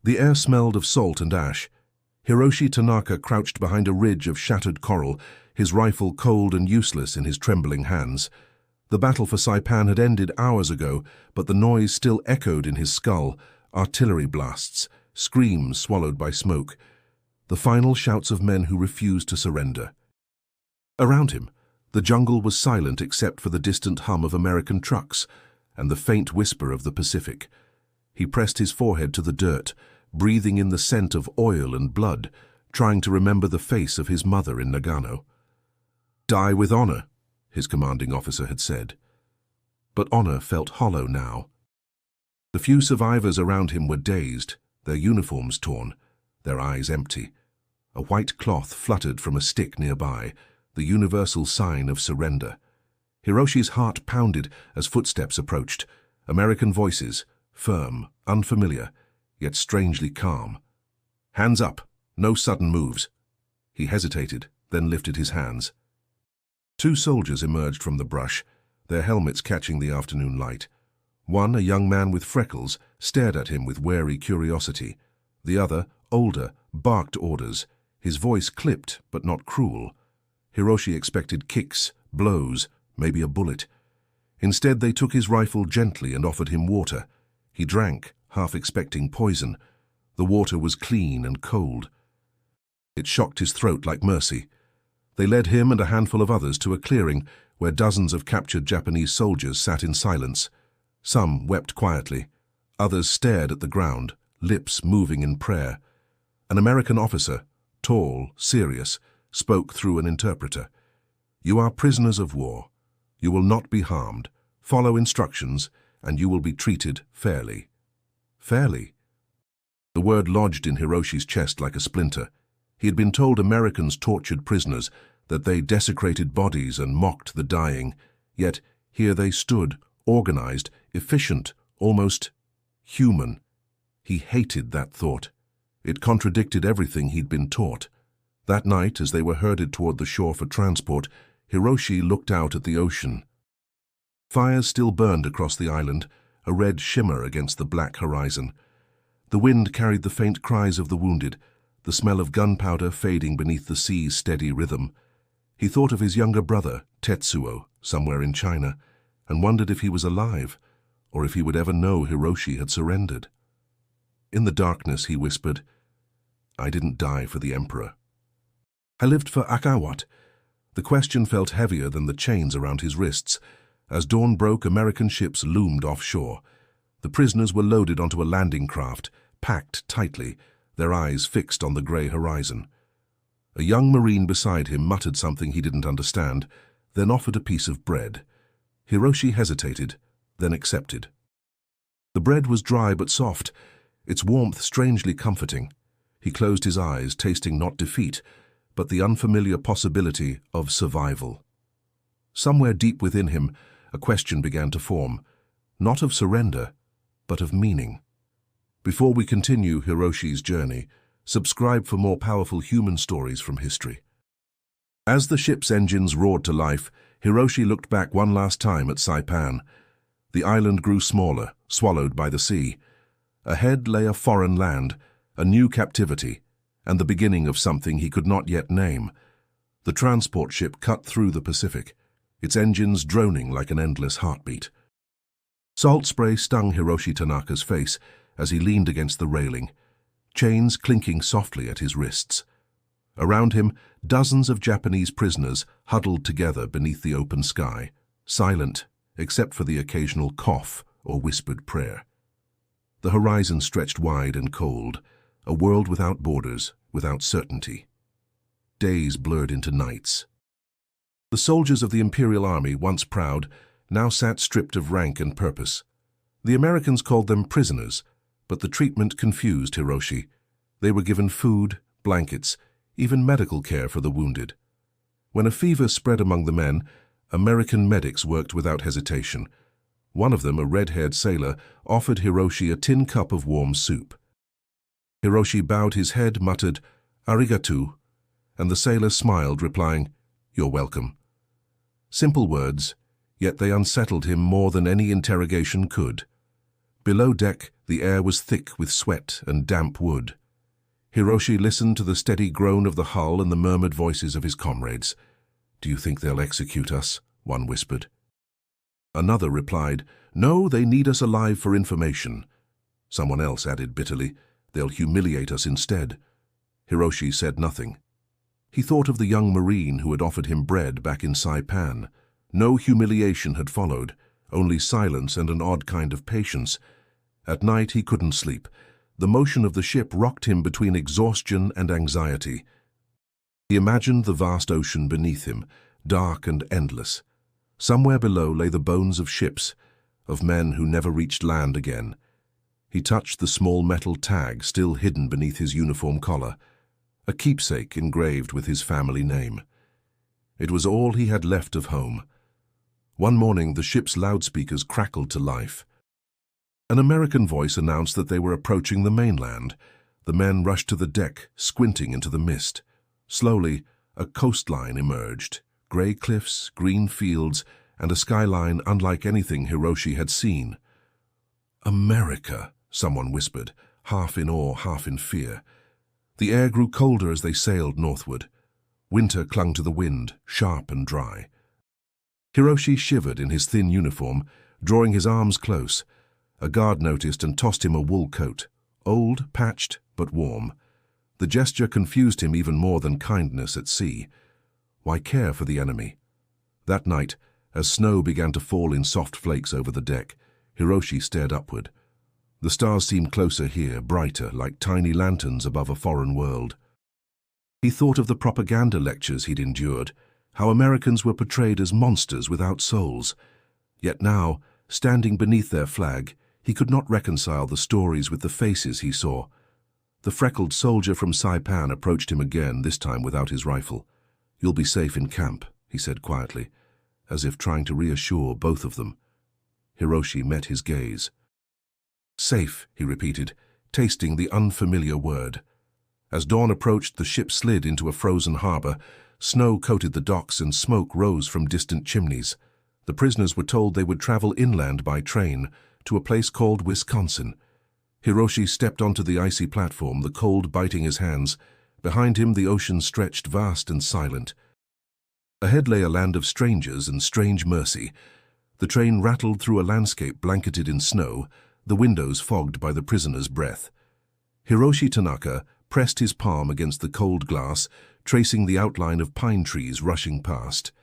The air smelled of salt and ash. Hiroshi Tanaka crouched behind a ridge of shattered coral, his rifle cold and useless in his trembling hands. The battle for Saipan had ended hours ago, but the noise still echoed in his skull, artillery blasts, screams swallowed by smoke, the final shouts of men who refused to surrender. Around him, the jungle was silent except for the distant hum of American trucks and the faint whisper of the Pacific. He pressed his forehead to the dirt, breathing in the scent of oil and blood, trying to remember the face of his mother in Nagano. "Die with honor," his commanding officer had said. But honor felt hollow now. The few survivors around him were dazed, their uniforms torn, their eyes empty. A white cloth fluttered from a stick nearby, the universal sign of surrender. Hiroshi's heart pounded as footsteps approached, American voices, firm, unfamiliar, yet strangely calm. "Hands up, no sudden moves." He hesitated, then lifted his hands. Two soldiers emerged from the brush, their helmets catching the afternoon light. One, a young man with freckles, stared at him with wary curiosity. The other, older, barked orders, his voice clipped but not cruel. Hiroshi expected kicks, blows, maybe a bullet. Instead, they took his rifle gently and offered him water. He drank, half expecting poison. The water was clean and cold. It shocked his throat like mercy. They led him and a handful of others to a clearing where dozens of captured Japanese soldiers sat in silence. Some wept quietly. Others stared at the ground, lips moving in prayer. An American officer, tall, serious, spoke through an interpreter. "You are prisoners of war. You will not be harmed. Follow instructions, and you will be treated fairly." Fairly? The word lodged in Hiroshi's chest like a splinter. He had been told Americans tortured prisoners, that they desecrated bodies and mocked the dying. Yet here they stood, organized, efficient, almost human. He hated that thought. It contradicted everything he'd been taught. That night, as they were herded toward the shore for transport, Hiroshi looked out at the ocean. Fires still burned across the island, a red shimmer against the black horizon. The wind carried the faint cries of the wounded, the smell of gunpowder fading beneath the sea's steady rhythm. He thought of his younger brother, Tetsuo, somewhere in China, and wondered if he was alive, or if he would ever know Hiroshi had surrendered. In the darkness, he whispered, "I didn't die for the Emperor. I lived for Akawat." The question felt heavier than the chains around his wrists. As dawn broke, American ships loomed offshore. The prisoners were loaded onto a landing craft, packed tightly, their eyes fixed on the grey horizon. A young Marine beside him muttered something he didn't understand, then offered a piece of bread. Hiroshi hesitated, then accepted. The bread was dry but soft, its warmth strangely comforting. He closed his eyes, tasting not defeat, but the unfamiliar possibility of survival. Somewhere deep within him, a question began to form, not of surrender, but of meaning. Before we continue Hiroshi's journey, subscribe for more powerful human stories from history. As the ship's engines roared to life, Hiroshi looked back one last time at Saipan. The island grew smaller, swallowed by the sea. Ahead lay a foreign land, a new captivity, and the beginning of something he could not yet name. The transport ship cut through the Pacific, its engines droning like an endless heartbeat. Salt spray stung Hiroshi Tanaka's face as he leaned against the railing, chains clinking softly at his wrists. Around him, dozens of Japanese prisoners huddled together beneath the open sky, silent except for the occasional cough or whispered prayer. The horizon stretched wide and cold, a world without borders, without certainty. Days blurred into nights. The soldiers of the Imperial Army, once proud, now sat stripped of rank and purpose. The Americans called them prisoners, but the treatment confused Hiroshi. They were given food, blankets, even medical care for the wounded. When a fever spread among the men, American medics worked without hesitation. One of them, a red-haired sailor, offered Hiroshi a tin cup of warm soup. Hiroshi bowed his head, muttered, "Arigatou," and the sailor smiled, replying, "You're welcome." Simple words, yet they unsettled him more than any interrogation could. Below deck, the air was thick with sweat and damp wood. Hiroshi listened to the steady groan of the hull and the murmured voices of his comrades. "Do you think they'll execute us?" one whispered. Another replied, "No, they need us alive for information." Someone else added bitterly, "They'll humiliate us instead." Hiroshi said nothing. He thought of the young Marine who had offered him bread back in Saipan. No humiliation had followed, only silence and an odd kind of patience. At night he couldn't sleep. The motion of the ship rocked him between exhaustion and anxiety. He imagined the vast ocean beneath him, dark and endless. Somewhere below lay the bones of ships, of men who never reached land again. He touched the small metal tag still hidden beneath his uniform collar, a keepsake engraved with his family name. It was all he had left of home. One morning, the ship's loudspeakers crackled to life. An American voice announced that they were approaching the mainland. The men rushed to the deck, squinting into the mist. Slowly, a coastline emerged, grey cliffs, green fields, and a skyline unlike anything Hiroshi had seen. "America," someone whispered, half in awe, half in fear. The air grew colder as they sailed northward. Winter clung to the wind, sharp and dry. Hiroshi shivered in his thin uniform, drawing his arms close. A guard noticed and tossed him a wool coat, old, patched, but warm. The gesture confused him even more than kindness at sea. Why care for the enemy? That night, as snow began to fall in soft flakes over the deck, Hiroshi stared upward. The stars seemed closer here, brighter, like tiny lanterns above a foreign world. He thought of the propaganda lectures he'd endured, how Americans were portrayed as monsters without souls. Yet now, standing beneath their flag, he could not reconcile the stories with the faces he saw. The freckled soldier from Saipan approached him again, this time without his rifle. "You'll be safe in camp," he said quietly, as if trying to reassure both of them. Hiroshi met his gaze. "Safe," he repeated, tasting the unfamiliar word. As dawn approached, the ship slid into a frozen harbor. Snow coated the docks and smoke rose from distant chimneys. The prisoners were told they would travel inland by train to a place called Wisconsin. Hiroshi stepped onto the icy platform, the cold biting his hands. Behind him, the ocean stretched vast and silent. Ahead lay a land of strangers and strange mercy. The train rattled through a landscape blanketed in snow, the windows fogged by the prisoner's breath. Hiroshi Tanaka pressed his palm against the cold glass, tracing the outline of pine trees rushing past.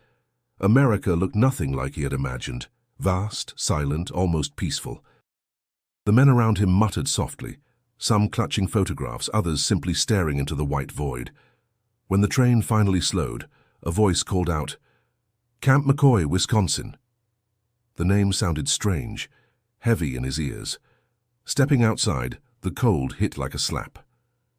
America looked nothing like he had imagined, vast, silent, almost peaceful. The men around him muttered softly, some clutching photographs, others simply staring into the white void. When the train finally slowed, a voice called out, "Camp McCoy, Wisconsin." The name sounded strange, heavy in his ears. Stepping outside, the cold hit like a slap.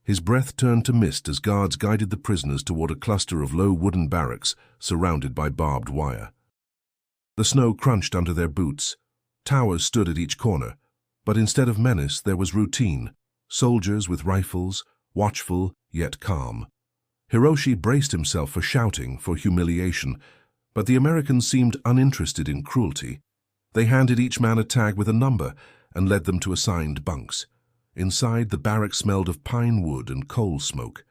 His breath turned to mist as guards guided the prisoners toward a cluster of low wooden barracks surrounded by barbed wire. The snow crunched under their boots. Towers stood at each corner, but instead of menace there was routine, soldiers with rifles, watchful yet calm. Hiroshi braced himself for shouting, for humiliation, but the Americans seemed uninterested in cruelty. They handed each man a tag with a number and led them to assigned bunks. Inside, the barrack smelled of pine wood and coal smoke.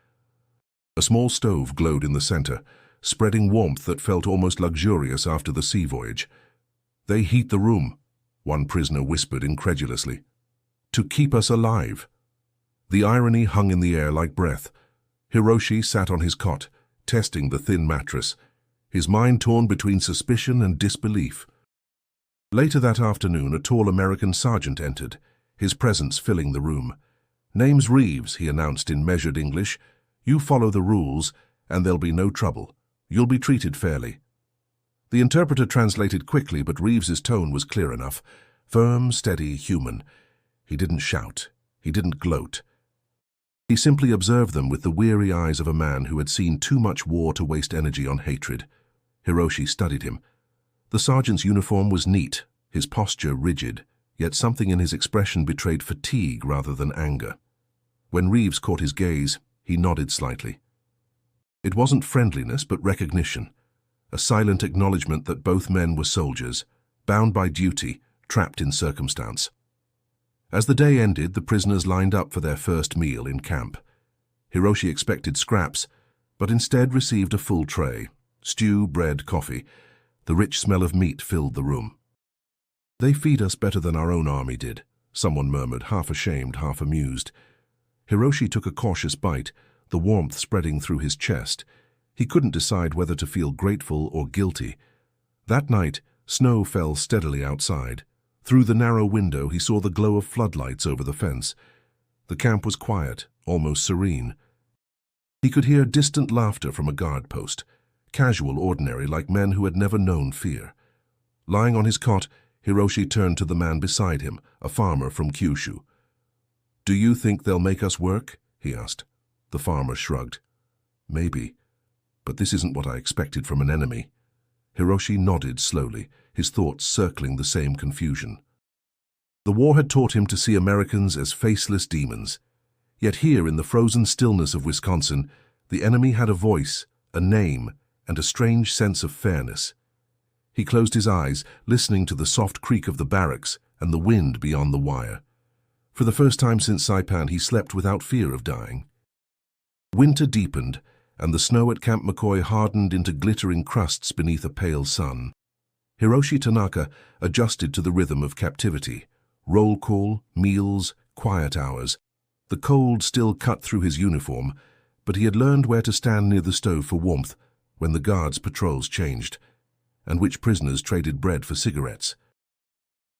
A small stove glowed in the center, spreading warmth that felt almost luxurious after the sea voyage. "They heat the room," one prisoner whispered incredulously, "to keep us alive." The irony hung in the air like breath. Hiroshi sat on his cot, testing the thin mattress, his mind torn between suspicion and disbelief. Later that afternoon, a tall American sergeant entered, his presence filling the room. "Name's Reeves," he announced in measured English. "You follow the rules, and there'll be no trouble. You'll be treated fairly." The interpreter translated quickly, but Reeves's tone was clear enough. Firm, steady, human. He didn't shout. He didn't gloat. He simply observed them with the weary eyes of a man who had seen too much war to waste energy on hatred. Hiroshi studied him. The sergeant's uniform was neat, his posture rigid, yet something in his expression betrayed fatigue rather than anger. When Reeves caught his gaze, he nodded slightly. It wasn't friendliness, but recognition, a silent acknowledgement that both men were soldiers, bound by duty, trapped in circumstance. As the day ended, the prisoners lined up for their first meal in camp. Hiroshi expected scraps, but instead received a full tray: stew, bread, coffee. The rich smell of meat filled the room. "They feed us better than our own army did," someone murmured, half ashamed, half amused. Hiroshi took a cautious bite, the warmth spreading through his chest. He couldn't decide whether to feel grateful or guilty. That night, snow fell steadily outside. Through the narrow window, he saw the glow of floodlights over the fence. The camp was quiet, almost serene. He could hear distant laughter from a guard post, casual, ordinary, like men who had never known fear. Lying on his cot, Hiroshi turned to the man beside him, a farmer from Kyushu. "Do you think they'll make us work?" he asked. The farmer shrugged. "Maybe, but this isn't what I expected from an enemy." Hiroshi nodded slowly, his thoughts circling the same confusion. The war had taught him to see Americans as faceless demons. Yet here, in the frozen stillness of Wisconsin, the enemy had a voice, a name, and a strange sense of fairness. He closed his eyes, listening to the soft creak of the barracks and the wind beyond the wire. For the first time since Saipan, he slept without fear of dying. Winter deepened, and the snow at Camp McCoy hardened into glittering crusts beneath a pale sun. Hiroshi Tanaka adjusted to the rhythm of captivity. Roll call, meals, quiet hours. The cold still cut through his uniform, but he had learned where to stand near the stove for warmth when the guards' patrols changed, and which prisoners traded bread for cigarettes.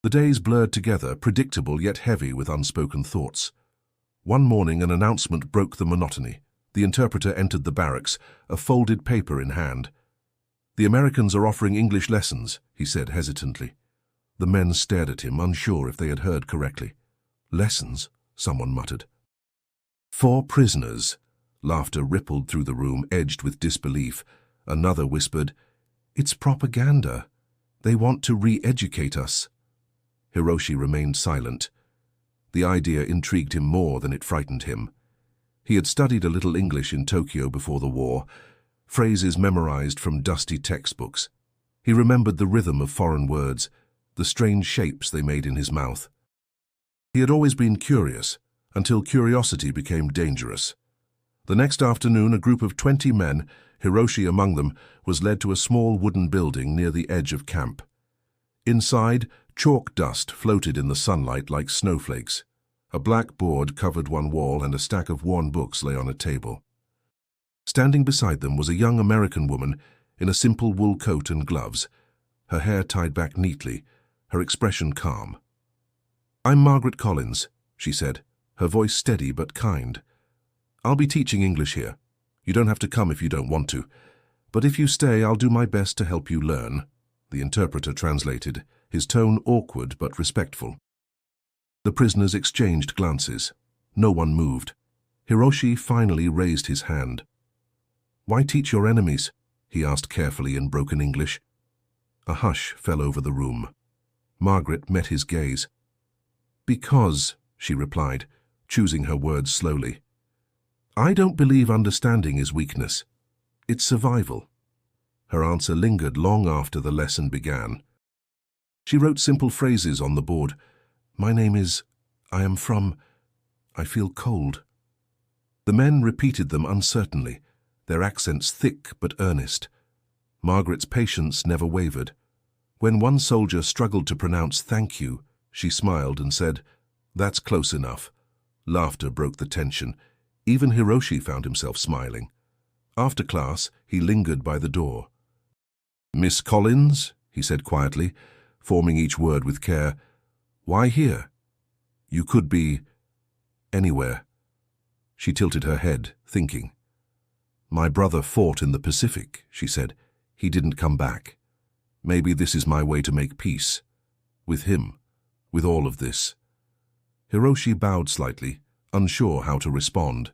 The days blurred together, predictable yet heavy with unspoken thoughts. One morning an announcement broke the monotony. The interpreter entered the barracks, a folded paper in hand. "The Americans are offering English lessons," he said hesitantly. The men stared at him, unsure if they had heard correctly. "Lessons?" someone muttered. "For prisoners." Laughter rippled through the room, edged with disbelief. Another whispered, "It's propaganda. They want to re-educate us." Hiroshi remained silent. The idea intrigued him more than it frightened him. He had studied a little English in Tokyo before the war, phrases memorized from dusty textbooks. He remembered the rhythm of foreign words, the strange shapes they made in his mouth. He had always been curious, until curiosity became dangerous. The next afternoon, a group of 20 men, Hiroshi among them, was led to a small wooden building near the edge of camp. Inside, chalk dust floated in the sunlight like snowflakes. A black board covered one wall and a stack of worn books lay on a table. Standing beside them was a young American woman in a simple wool coat and gloves, her hair tied back neatly, her expression calm. "I'm Margaret Collins," she said, her voice steady but kind. "I'll be teaching English here. You don't have to come if you don't want to, but if you stay, I'll do my best to help you learn." The interpreter translated, his tone awkward but respectful. The prisoners exchanged glances. No one moved. Hiroshi finally raised his hand. "Why teach your enemies?" he asked carefully in broken English. A hush fell over the room. Margaret met his gaze. "Because," she replied, choosing her words slowly, "I don't believe understanding is weakness. It's survival." Her answer lingered long after the lesson began. She wrote simple phrases on the board. "My name is, I am from, I feel cold." The men repeated them uncertainly, their accents thick but earnest. Margaret's patience never wavered. When one soldier struggled to pronounce "thank you," she smiled and said, "That's close enough." Laughter broke the tension. Even Hiroshi found himself smiling. After class, he lingered by the door. "Miss Collins," he said quietly, forming each word with care, "why here? You could be anywhere." She tilted her head, thinking. "My brother fought in the Pacific," she said. "He didn't come back. Maybe this is my way to make peace. With him. With all of this." Hiroshi bowed slightly, unsure how to respond.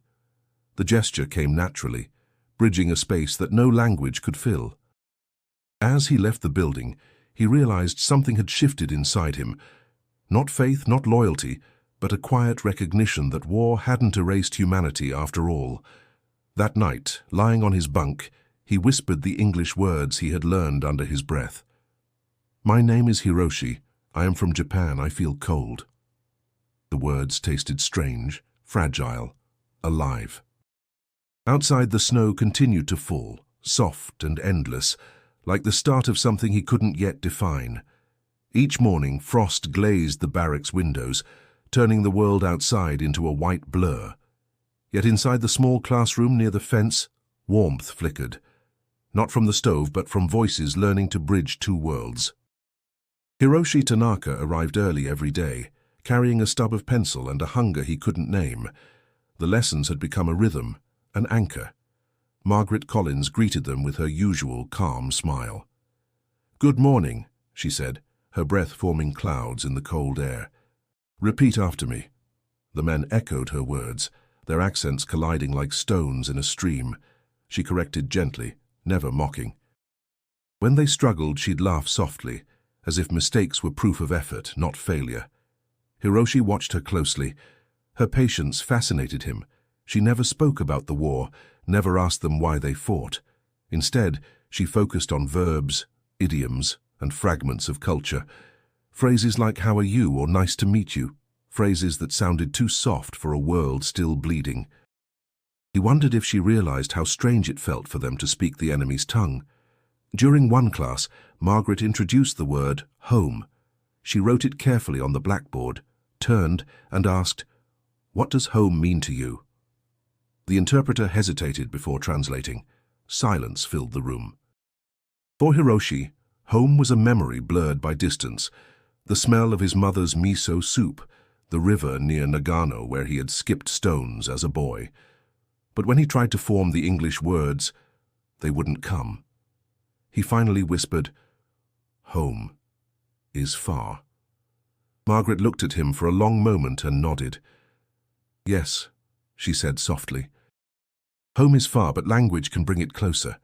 The gesture came naturally, bridging a space that no language could fill. As he left the building, he realized something had shifted inside him. Not faith, not loyalty, but a quiet recognition that war hadn't erased humanity after all. That night, lying on his bunk, he whispered the English words he had learned under his breath. "My name is Hiroshi. I am from Japan. I feel cold." The words tasted strange, fragile, alive. Outside, the snow continued to fall, soft and endless, like the start of something he couldn't yet define. Each morning, frost glazed the barracks' windows, turning the world outside into a white blur. Yet inside the small classroom near the fence, warmth flickered. Not from the stove, but from voices learning to bridge two worlds. Hiroshi Tanaka arrived early every day, carrying a stub of pencil and a hunger he couldn't name. The lessons had become a rhythm, an anchor. Margaret Collins greeted them with her usual calm smile. "Good morning," she said, her breath forming clouds in the cold air. "Repeat after me." The men echoed her words, their accents colliding like stones in a stream. She corrected gently, never mocking. When they struggled, she'd laugh softly, as if mistakes were proof of effort, not failure. Hiroshi watched her closely. Her patience fascinated him. She never spoke about the war, never asked them why they fought. Instead, she focused on verbs, idioms, and fragments of culture. Phrases like "how are you" or "nice to meet you," phrases that sounded too soft for a world still bleeding. He wondered if she realized how strange it felt for them to speak the enemy's tongue. During one class, Margaret introduced the word home. She wrote it carefully on the blackboard, turned, and asked, "What does home mean to you?" The interpreter hesitated before translating. Silence filled the room. For Hiroshi, home was a memory blurred by distance, the smell of his mother's miso soup, the river near Nagano where he had skipped stones as a boy. But when he tried to form the English words, they wouldn't come. He finally whispered, "Home is far." Margaret looked at him for a long moment and nodded. "Yes," she said softly. "Home is far, but language can bring it closer."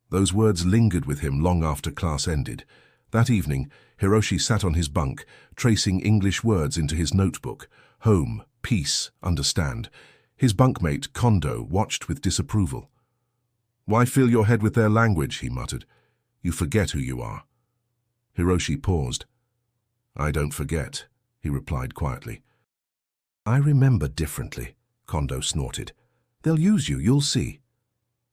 Those words lingered with him long after class ended. That evening, Hiroshi sat on his bunk, tracing English words into his notebook. Home, peace, understand. His bunkmate, Kondo, watched with disapproval. "Why fill your head with their language?" he muttered. "You forget who you are." Hiroshi paused. "I don't forget," he replied quietly. "I remember differently," Kondo snorted. "They'll use you, you'll see."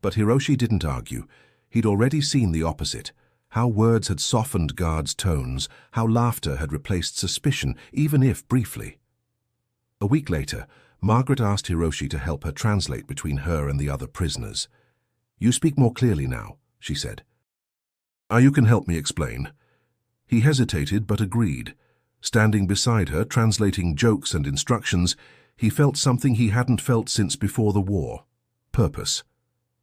But Hiroshi didn't argue. He'd already seen the opposite, how words had softened guards' tones, how laughter had replaced suspicion, even if briefly. A week later, Margaret asked Hiroshi to help her translate between her and the other prisoners. "You speak more clearly now," she said. "You can help me explain." He hesitated but agreed. Standing beside her, translating jokes and instructions, he felt something he hadn't felt since before the war: purpose.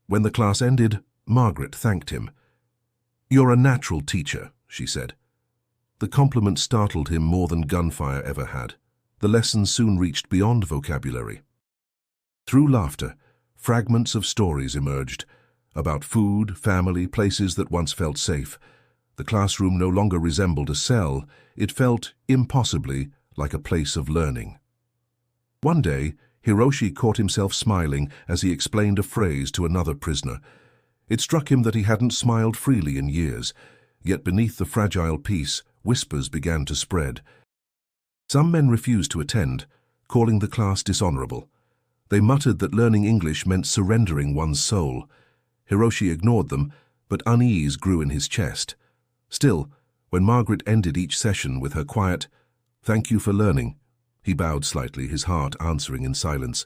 When the class ended, Margaret thanked him. "You're a natural teacher," she said. The compliment startled him more than gunfire ever had. The lessons soon reached beyond vocabulary. Through laughter, fragments of stories emerged, about food, family, places that once felt safe. The classroom no longer resembled a cell. It felt, impossibly, like a place of learning. One day, Hiroshi caught himself smiling as he explained a phrase to another prisoner. It struck him that he hadn't smiled freely in years, yet beneath the fragile peace, whispers began to spread. Some men refused to attend, calling the class dishonorable. They muttered that learning English meant surrendering one's soul. Hiroshi ignored them, but unease grew in his chest. Still, when Margaret ended each session with her quiet, "Thank you for learning," he bowed slightly, his heart answering in silence.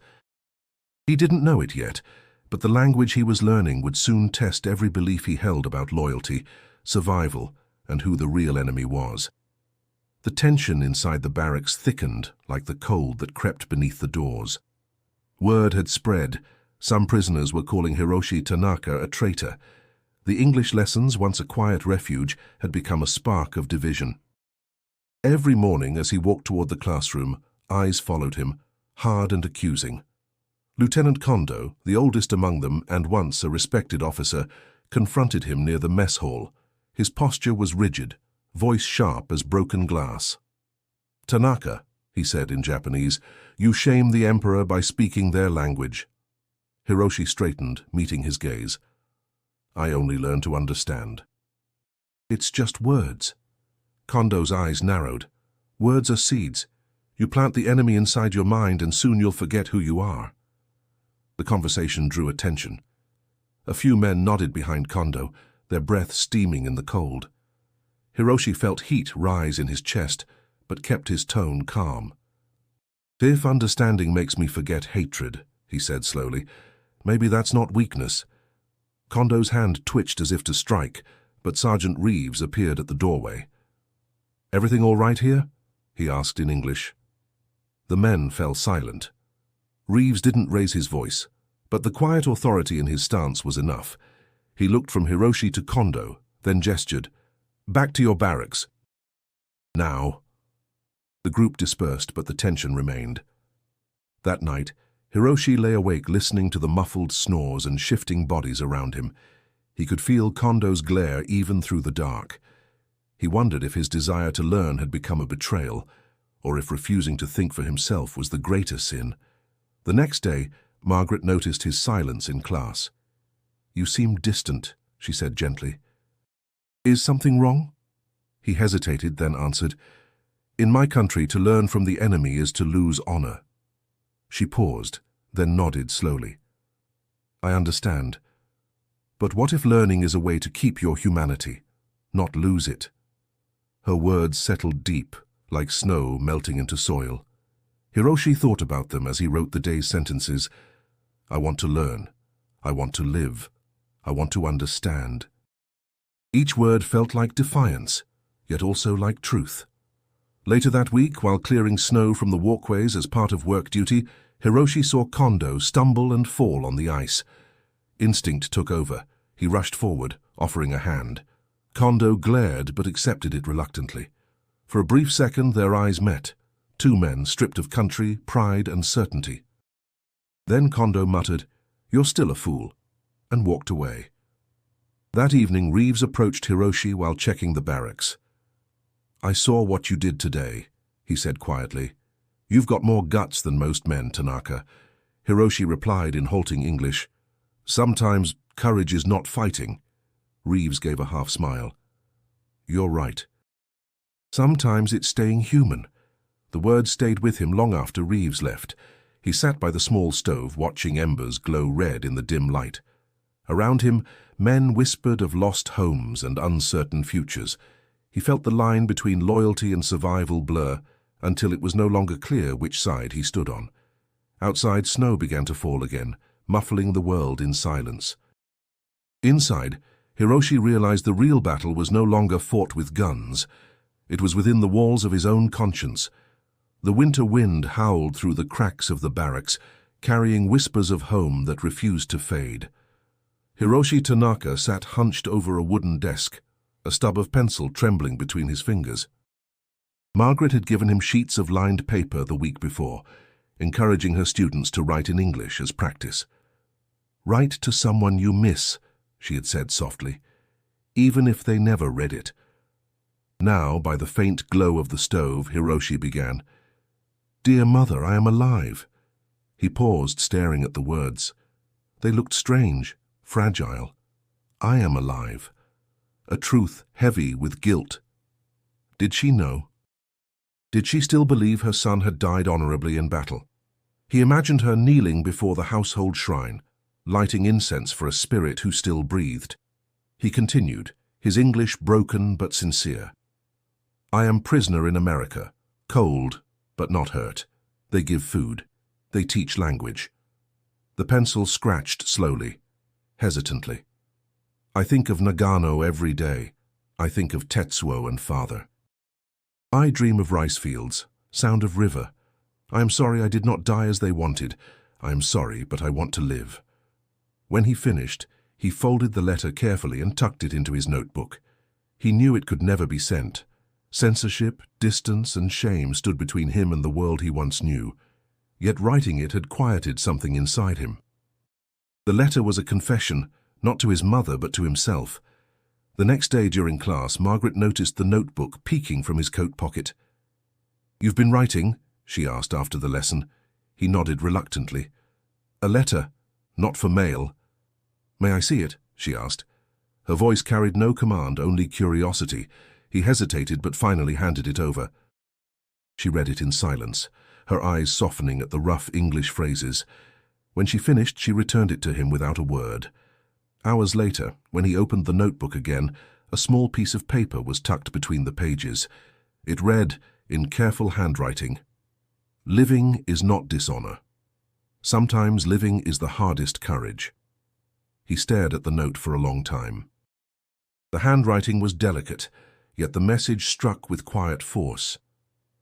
He didn't know it yet, but the language he was learning would soon test every belief he held about loyalty, survival, and who the real enemy was. The tension inside the barracks thickened like the cold that crept beneath the doors. Word had spread. Some prisoners were calling Hiroshi Tanaka a traitor. The English lessons, once a quiet refuge, had become a spark of division. Every morning as he walked toward the classroom, eyes followed him, hard and accusing. Lieutenant Kondo, the oldest among them and once a respected officer, confronted him near the mess hall. His posture was rigid, voice sharp as broken glass. "Tanaka," he said in Japanese, "you shame the emperor by speaking their language." Hiroshi straightened, meeting his gaze. "I only learn to understand." "It's just words." Kondo's eyes narrowed. "Words are seeds. You plant the enemy inside your mind and soon you'll forget who you are. The conversation drew attention. A few men nodded behind Kondo, their breath steaming in the cold. Hiroshi felt heat rise in his chest, but kept his tone calm. If understanding makes me forget hatred, he said slowly, maybe that's not weakness. Kondo's hand twitched as if to strike, but Sergeant Reeves appeared at the doorway. Everything all right here? He asked in English. The men fell silent. Reeves didn't raise his voice, but the quiet authority in his stance was enough. He looked from Hiroshi to Kondo, then gestured, "Back to your barracks." Now. The group dispersed, but the tension remained. That night, Hiroshi lay awake listening to the muffled snores and shifting bodies around him. He could feel Kondo's glare even through the dark. He wondered if his desire to learn had become a betrayal, or if refusing to think for himself was the greater sin. The next day, Margaret noticed his silence in class. "You seem distant," she said gently. "Is something wrong?" He hesitated, then answered, "In my country, to learn from the enemy is to lose honor." She paused, then nodded slowly. "I understand. But what if learning is a way to keep your humanity, not lose it?" Her words settled deep, like snow melting into soil. Hiroshi thought about them as he wrote the day's sentences. "I want to learn. I want to live. I want to understand." Each word felt like defiance, yet also like truth. Later that week, while clearing snow from the walkways as part of work duty, Hiroshi saw Kondo stumble and fall on the ice. Instinct took over. He rushed forward, offering a hand. Kondo glared but accepted it reluctantly. For a brief second, their eyes met. Two men stripped of country, pride, and certainty. Then Kondo muttered, "You're still a fool," and walked away. That evening, Reeves approached Hiroshi while checking the barracks. "I saw what you did today," he said quietly. "You've got more guts than most men, Tanaka." Hiroshi replied in halting English, "Sometimes courage is not fighting." Reeves gave a half smile. "You're right. Sometimes it's staying human." The words stayed with him long after Reeves left. He sat by the small stove, watching embers glow red in the dim light. Around him, men whispered of lost homes and uncertain futures. He felt the line between loyalty and survival blur until it was no longer clear which side he stood on. Outside, snow began to fall again, muffling the world in silence. Inside, Hiroshi realized the real battle was no longer fought with guns. It was within the walls of his own conscience. The winter wind howled through the cracks of the barracks, carrying whispers of home that refused to fade. Hiroshi Tanaka sat hunched over a wooden desk, a stub of pencil trembling between his fingers. Margaret had given him sheets of lined paper the week before, encouraging her students to write in English as practice. "Write to someone you miss," she had said softly, "even if they never read it." Now, by the faint glow of the stove, Hiroshi began, "Dear Mother, I am alive." He paused, staring at the words. They looked strange, fragile. I am alive. A truth heavy with guilt. Did she know? Did she still believe her son had died honorably in battle? He imagined her kneeling before the household shrine, lighting incense for a spirit who still breathed. He continued, his English broken but sincere. "I am prisoner in America, cold but not hurt. They give food. They teach language." The pencil scratched slowly, hesitantly. "I think of Nagano every day. I think of Tetsuo and father. I dream of rice fields, sound of river. I am sorry I did not die as they wanted. I am sorry, but I want to live." When he finished, he folded the letter carefully and tucked it into his notebook. He knew it could never be sent. Censorship, distance, and shame stood between him and the world he once knew. Yet writing it had quieted something inside him. The letter was a confession, not to his mother but to himself. The next day during class, Margaret noticed the notebook peeking from his coat pocket. "You've been writing?" she asked after the lesson. He nodded reluctantly. "A letter, not for mail." "May I see it?" she asked. Her voice carried no command, only curiosity. He hesitated but finally handed it over. She read it in silence, her eyes softening at the rough English phrases. When she finished, she returned it to him without a word. Hours later, when he opened the notebook again, a small piece of paper was tucked between the pages. It read, in careful handwriting, "Living is not dishonor. Sometimes living is the hardest courage." He stared at the note for a long time. The handwriting was delicate, yet the message struck with quiet force.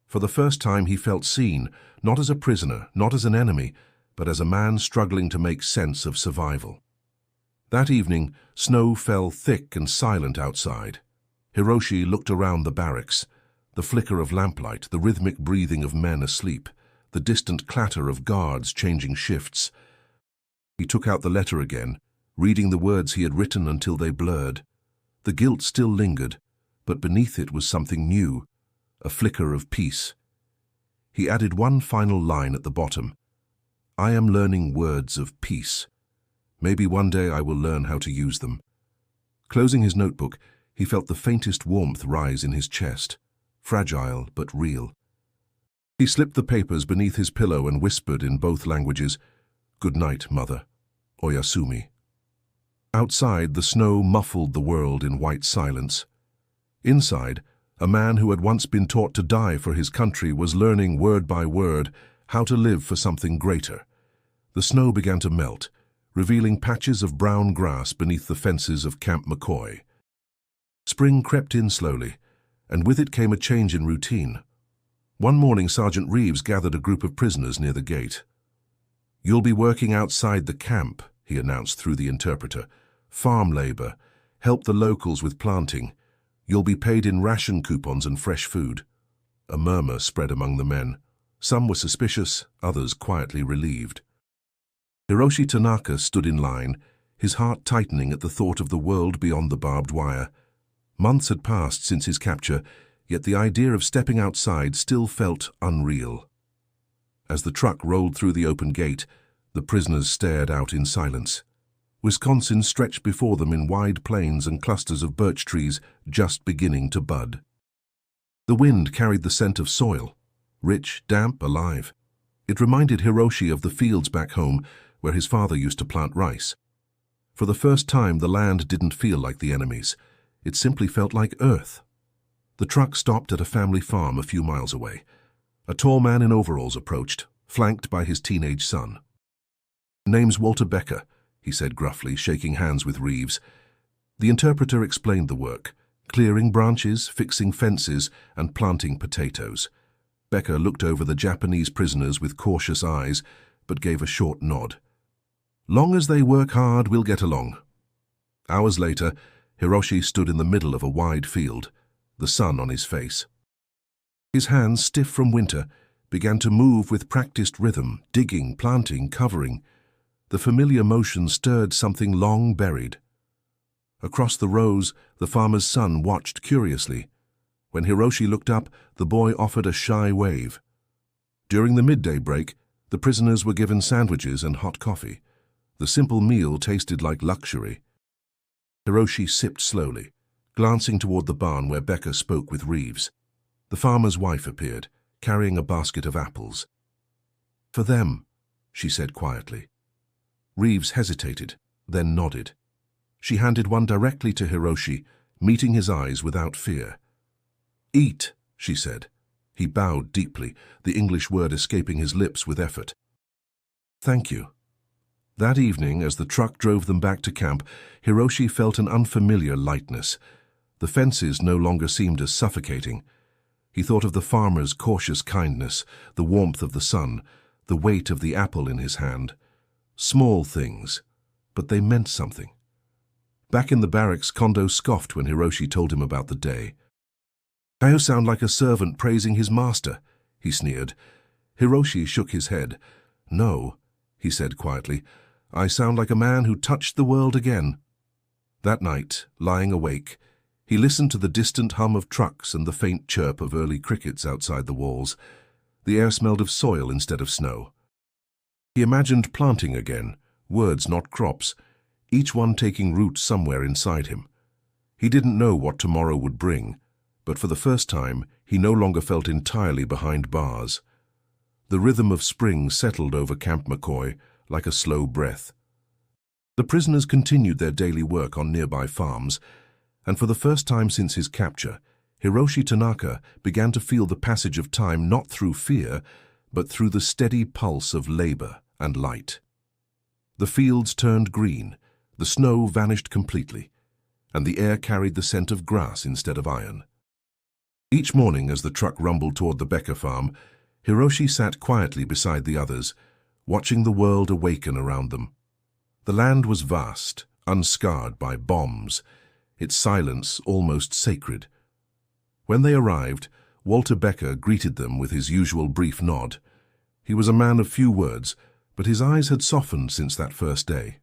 For the first time he felt seen, not as a prisoner, not as an enemy, but as a man struggling to make sense of survival. That evening, snow fell thick and silent outside. Hiroshi looked around the barracks. The flicker of lamplight, the rhythmic breathing of men asleep, the distant clatter of guards changing shifts. He took out the letter again, reading the words he had written until they blurred. The guilt still lingered, but beneath it was something new, a flicker of peace. He added one final line at the bottom. "I am learning words of peace. Maybe one day I will learn how to use them." Closing his notebook, he felt the faintest warmth rise in his chest, fragile but real. He slipped the papers beneath his pillow and whispered in both languages, "Good night, Mother. Oyasumi." Outside, the snow muffled the world in white silence. Inside, a man who had once been taught to die for his country was learning word by word how to live for something greater. The snow began to melt, revealing patches of brown grass beneath the fences of Camp McCoy. Spring crept in slowly, and with it came a change in routine. One morning, Sergeant Reeves gathered a group of prisoners near the gate. "You'll be working outside the camp," he announced through the interpreter. "Farm labor. Help the locals with planting. You'll be paid in ration coupons and fresh food." A murmur spread among the men. Some were suspicious, others quietly relieved. Hiroshi Tanaka stood in line, his heart tightening at the thought of the world beyond the barbed wire. Months had passed since his capture, yet the idea of stepping outside still felt unreal. As the truck rolled through the open gate, the prisoners stared out in silence. Wisconsin stretched before them in wide plains and clusters of birch trees just beginning to bud. The wind carried the scent of soil, rich, damp, alive. It reminded Hiroshi of the fields back home where his father used to plant rice. For the first time, the land didn't feel like the enemy's. It simply felt like earth. The truck stopped at a family farm a few miles away. A tall man in overalls approached, flanked by his teenage son. "Name's Walter Becker," he said gruffly, shaking hands with Reeves. The interpreter explained the work, clearing branches, fixing fences, and planting potatoes. Becker looked over the Japanese prisoners with cautious eyes, but gave a short nod. "Long as they work hard, we'll get along." Hours later, Hiroshi stood in the middle of a wide field, the sun on his face. His hands, stiff from winter, began to move with practiced rhythm, digging, planting, covering. The familiar motion stirred something long buried. Across the rows, the farmer's son watched curiously. When Hiroshi looked up, the boy offered a shy wave. During the midday break, the prisoners were given sandwiches and hot coffee. The simple meal tasted like luxury. Hiroshi sipped slowly, glancing toward the barn where Becker spoke with Reeves. The farmer's wife appeared, carrying a basket of apples. "For them," she said quietly. Reeves hesitated, then nodded. She handed one directly to Hiroshi, meeting his eyes without fear. "Eat," she said. He bowed deeply, the English word escaping his lips with effort. "Thank you." That evening, as the truck drove them back to camp, Hiroshi felt an unfamiliar lightness. The fences no longer seemed as suffocating. He thought of the farmer's cautious kindness, the warmth of the sun, the weight of the apple in his hand. Small things, but they meant something. Back in the barracks, Kondo scoffed when Hiroshi told him about the day. "You sound like a servant praising his master," he sneered. Hiroshi shook his head. "No," he said quietly, "I sound like a man who touched the world again." That night, lying awake, he listened to the distant hum of trucks and the faint chirp of early crickets outside the walls. The air smelled of soil instead of snow. He imagined planting again, words not crops, each one taking root somewhere inside him. He didn't know what tomorrow would bring, but for the first time, He no longer felt entirely behind bars. The rhythm of spring settled over Camp McCoy like a slow breath. The prisoners continued their daily work on nearby farms, and for the first time since his capture, Hiroshi Tanaka began to feel the passage of time not through fear, but through the steady pulse of labor and light. The fields turned green, the snow vanished completely, and the air carried the scent of grass instead of iron. Each morning, as the truck rumbled toward the Becker farm, Hiroshi sat quietly beside the others, watching the world awaken around them. The land was vast, unscarred by bombs, its silence almost sacred. When they arrived, Walter Becker greeted them with his usual brief nod. He was a man of few words, but his eyes had softened since that first day.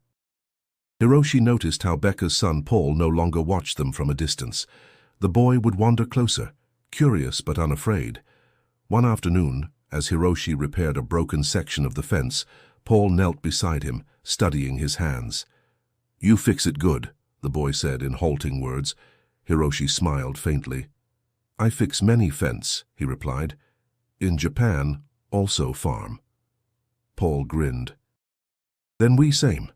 Hiroshi noticed how Becker's son Paul no longer watched them from a distance. The boy would wander closer, curious but unafraid. One afternoon, as Hiroshi repaired a broken section of the fence, Paul knelt beside him, studying his hands. "You fix it good," the boy said in halting words. Hiroshi smiled faintly. "I fix many fence," he replied. "In Japan, also farm." Paul grinned. "Then we same."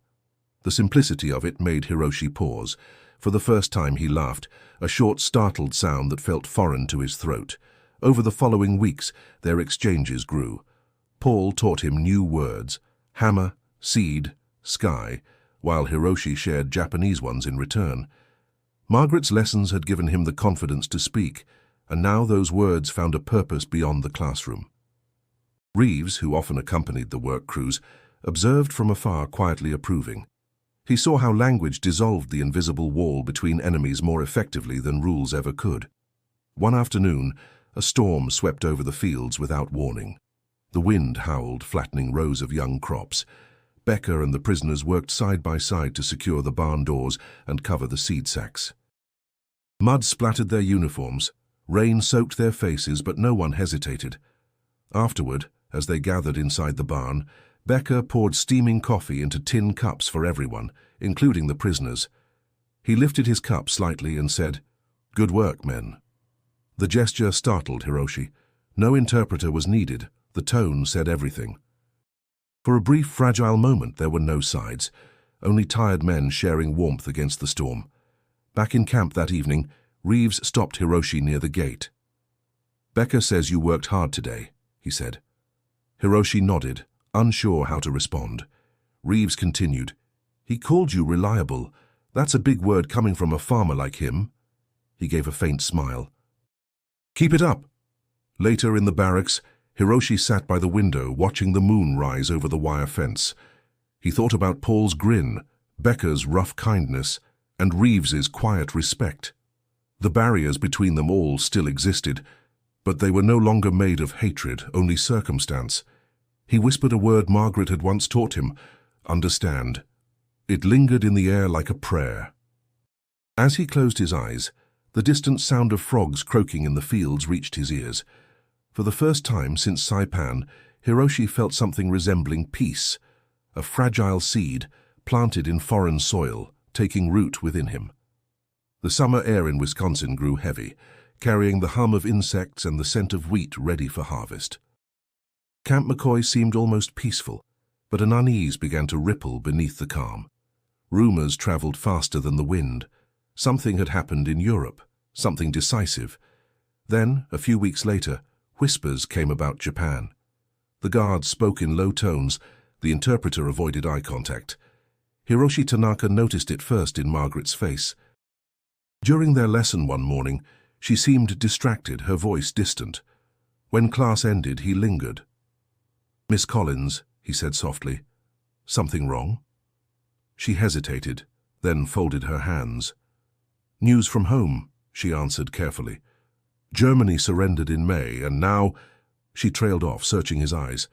The simplicity of it made Hiroshi pause. For the first time he laughed, a short, startled sound that felt foreign to his throat. Over the following weeks, their exchanges grew. Paul taught him new words, hammer, seed, sky, while Hiroshi shared Japanese ones in return. Margaret's lessons had given him the confidence to speak, and now those words found a purpose beyond the classroom. Reeves, who often accompanied the work crews, observed from afar, quietly approving. He saw how language dissolved the invisible wall between enemies more effectively than rules ever could. One afternoon, a storm swept over the fields without warning. The wind howled, flattening rows of young crops. Becker and the prisoners worked side by side to secure the barn doors and cover the seed sacks. Mud splattered their uniforms. Rain soaked their faces, but no one hesitated. Afterward, as they gathered inside the barn, Becker poured steaming coffee into tin cups for everyone, including the prisoners. He lifted his cup slightly and said, "Good work, men." The gesture startled Hiroshi. No interpreter was needed. The tone said everything. For a brief, fragile moment, there were no sides, only tired men sharing warmth against the storm. Back in camp that evening, Reeves stopped Hiroshi near the gate. "Becker says you worked hard today," he said. Hiroshi nodded, unsure how to respond. Reeves continued, "He called you reliable. That's a big word coming from a farmer like him." He gave a faint smile. "Keep it up." Later in the barracks, Hiroshi sat by the window watching the moon rise over the wire fence. He thought about Paul's grin, Becker's rough kindness, and Reeves's quiet respect. The barriers between them all still existed, but they were no longer made of hatred, only circumstance. He whispered a word Margaret had once taught him, understand. It lingered in the air like a prayer. As he closed his eyes, the distant sound of frogs croaking in the fields reached his ears. For the first time since Saipan, Hiroshi felt something resembling peace, a fragile seed planted in foreign soil, taking root within him. The summer air in Wisconsin grew heavy, carrying the hum of insects and the scent of wheat ready for harvest. Camp McCoy seemed almost peaceful, but an unease began to ripple beneath the calm. Rumors traveled faster than the wind. Something had happened in Europe, something decisive. Then, a few weeks later, whispers came about Japan. The guards spoke in low tones. The interpreter avoided eye contact. Hiroshi Tanaka noticed it first in Margaret's face. During their lesson one morning, she seemed distracted, her voice distant. When class ended, he lingered. "Miss Collins," he said softly, "something wrong?" She hesitated, then folded her hands. "News from home," she answered carefully. "Germany surrendered in May, and now—" She trailed off, searching his eyes.